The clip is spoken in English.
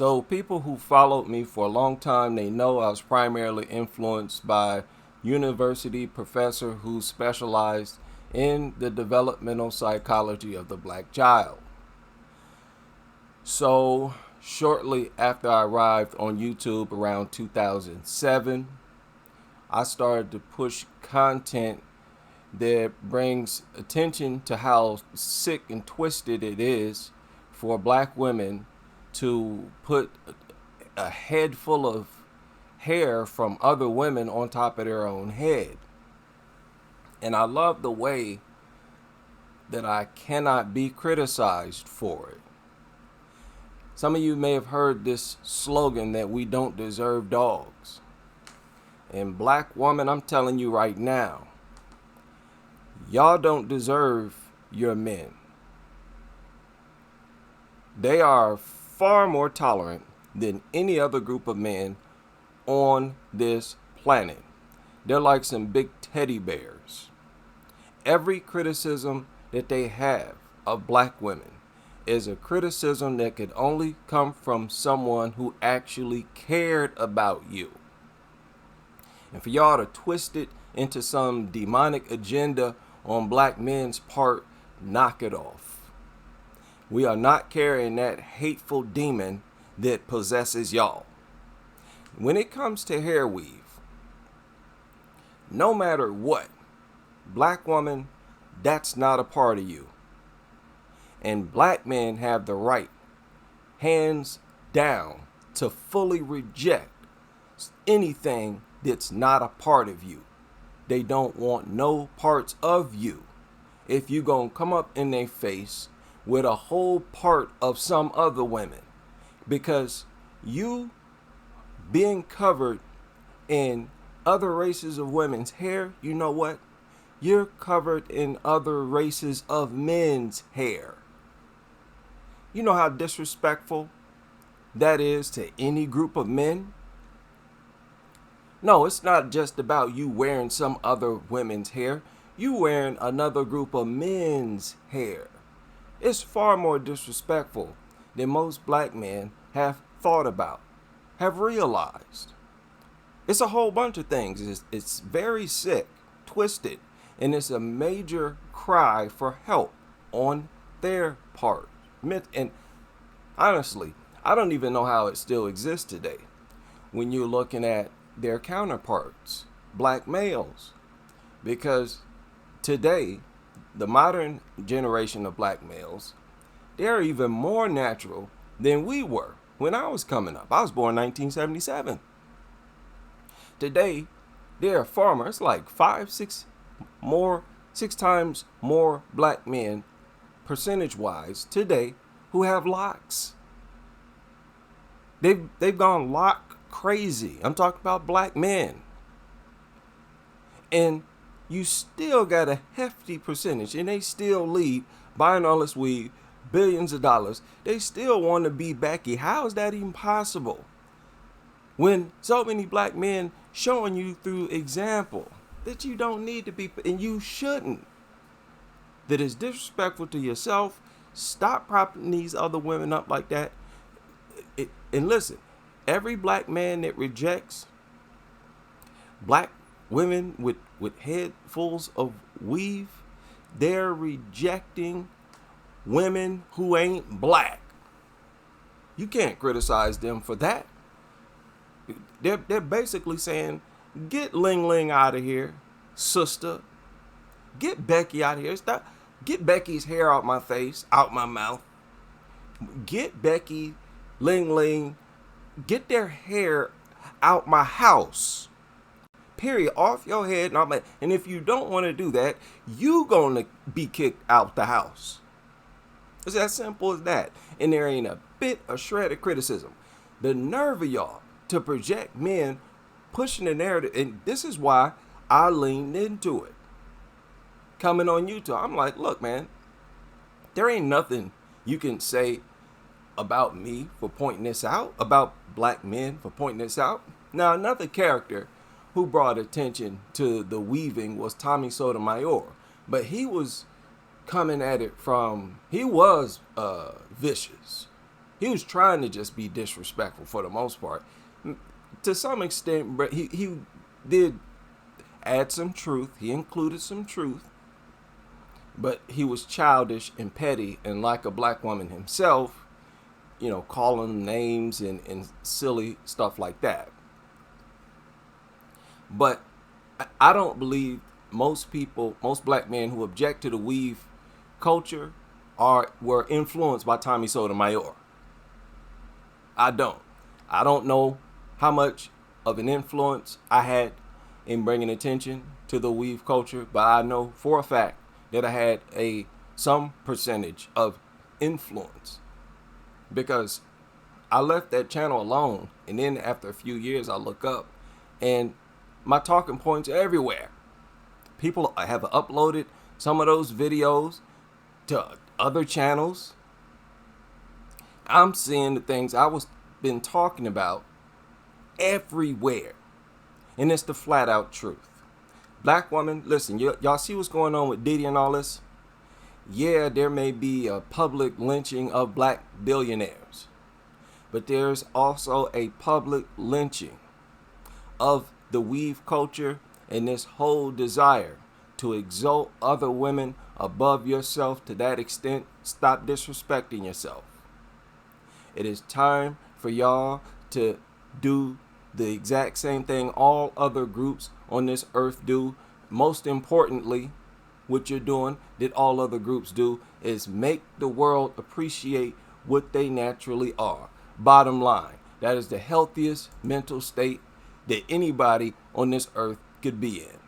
So people who followed me for a long time, they know I was primarily influenced by university professor who specialized in the developmental psychology of the black child. So shortly after I arrived on YouTube around 2007, I started to push content that brings attention to how sick and twisted it is for black women to put a head full of hair from other women on top of their own head. And I love the way that I cannot be criticized for it. Some of you may have heard this slogan that we don't deserve dogs. And black woman, I'm telling you right now, y'all don't deserve your men. They are far more tolerant than any other group of men on this planet. They're like some big teddy bears. Every criticism that they have of black women is a criticism that could only come from someone who actually cared about you. And for y'all to twist it into some demonic agenda on black men's part, knock it off. We are not carrying that hateful demon that possesses y'all. When it comes to hair weave, no matter what, black woman, that's not a part of you. And black men have the right, hands down, to fully reject anything that's not a part of you. They don't want no parts of you. If you gonna come up in their face with a whole part of some other women, because you being covered in other races of women's hair, you know what? You're covered in other races of men's hair. You know how disrespectful that is to any group of men? No, it's not just about you wearing some other women's hair. You wearing another group of men's hair. It's far more disrespectful than most black men have thought about, have realized. It's a whole bunch of things. It's very sick, twisted, and it's a major cry for help on their part. And honestly, I don't even know how it still exists today when you're looking at their counterparts, black males. Because today, the modern generation of black males, they're even more natural than we were when I was coming up. I was born in 1977. Today, there are farmers, like 6 times more black men, percentage-wise, today, who have locks. They've gone lock crazy. I'm talking about black men. And you still got a hefty percentage, and they still lead, buying all this weed, billions of dollars. They still want to be Becky. How is that even possible? When so many black men showing you through example that you don't need to be, and you shouldn't, that is disrespectful to yourself. Stop propping these other women up like that. And listen, every black man that rejects black women with headfuls of weave, they're rejecting women who ain't black. You can't criticize them for that. They're basically saying, get Ling Ling out of here, sister. Get Becky out of here. Get Becky's hair out my face, out my mouth. Get Becky, Ling Ling, get their hair out my house. Period. Off your head. And if you don't want to do that, you gonna be kicked out the house. It's as simple as that. And there ain't a bit of shred of criticism. The nerve of y'all to project men pushing the narrative. And this is why I leaned into it. Coming on YouTube, I'm like, look, man, there ain't nothing you can say about me for pointing this out, about black men for pointing this out. Now, another character who brought attention to the weaving was Tommy Sotomayor, but he was coming at it from, he was vicious. He was trying to just be disrespectful for the most part. To some extent, but he did add some truth. He included some truth. But he was childish and petty and like a black woman himself, calling them names and silly stuff like that. But I don't believe most black men who object to the weave culture were influenced by Tommy Sotomayor. I don't know how much of an influence I had in bringing attention to the weave culture, but I know for a fact that I had some percentage of influence, because I left that channel alone, and then after a few years I look up and my talking points are everywhere. People have uploaded some of those videos to other channels. I'm seeing the things I was been talking about everywhere, and it's the flat out truth. Black woman, listen, y'all see what's going on with Diddy and all this? Yeah, there may be a public lynching of black billionaires, but there's also a public lynching of the weave culture and this whole desire to exalt other women above yourself to that extent. Stop disrespecting yourself. It is time for y'all to do the exact same thing all other groups on this earth do. Most importantly, what you're doing that all other groups do is make the world appreciate what they naturally are. Bottom line, that is the healthiest mental state that anybody on this earth could be in.